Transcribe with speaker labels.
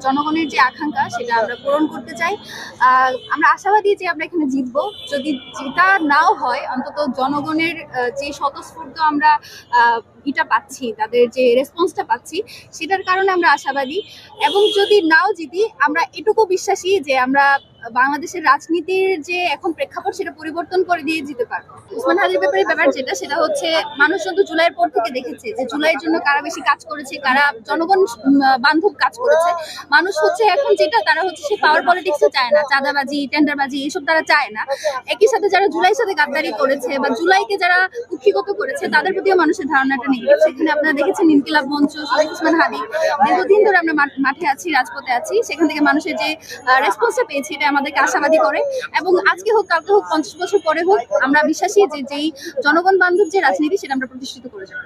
Speaker 1: জনগণের যে আকাঙ্ক্ষা সেটা আমরা পূরণ করতে চাই। আমরা আশাবাদী যে আমরা এখানে জিতবো। যদি জেতা নাও হয়, অন্তত জনগণের যে স্বতঃস্ফূর্ত আমরা ইটা পাচ্ছি, তাদের যে রেসপন্সটা পাচ্ছি, সেটার কারণে আমরা আশাবাদী। এবং যদি নাও জিতি, আমরা এটুকু বিশ্বাসী যে আমরা বাংলাদেশের রাজনীতির যে এখন প্রেক্ষাপট সেটা পরিবর্তন করে দিয়ে যেতে পারবো। ওসমান হাদির ব্যাপার সেটা হচ্ছে, মানুষজন তো জুলাইয়ের পর থেকে দেখেছে যে জুলাইয়ের জন্য কারা বেশি কাজ করেছে, কারা জনগণ বান্ধব কাজ করেছে। মানুষ হচ্ছে এখন যেটা, তারা হচ্ছে সে পাওয়ার পলিটিক্সে চায় না, চাঁদাবাজি, টেন্ডারবাজি এসব তারা চায় না। একই সাথে যারা জুলাইয়ের সাথে গাদ্দারি করেছে বা জুলাইকে যারা কুক্ষিগত করেছে, তাদের প্রতিও মানুষের ধারণাটা নেগেটিভ। সেখানে আপনারা দেখেছেন ইনকিলাব মঞ্চ, শরীফ ওসমান হাদি, দীর্ঘদিন ধরে আমরা মাঠে আছি, রাজপথে আছি। সেখান থেকে মানুষের যে রেসপন্সটা পেয়েছি, এটা আমাদেরকে আশাবাদী করে। এবং আজকে হোক, কালকে হোক, 50 বছর পরে হোক, আমরা বিশ্বাসী যে যেই জনগণ বান্ধব যে রাজনীতি, সেটা আমরা প্রতিষ্ঠিত করে যাবো।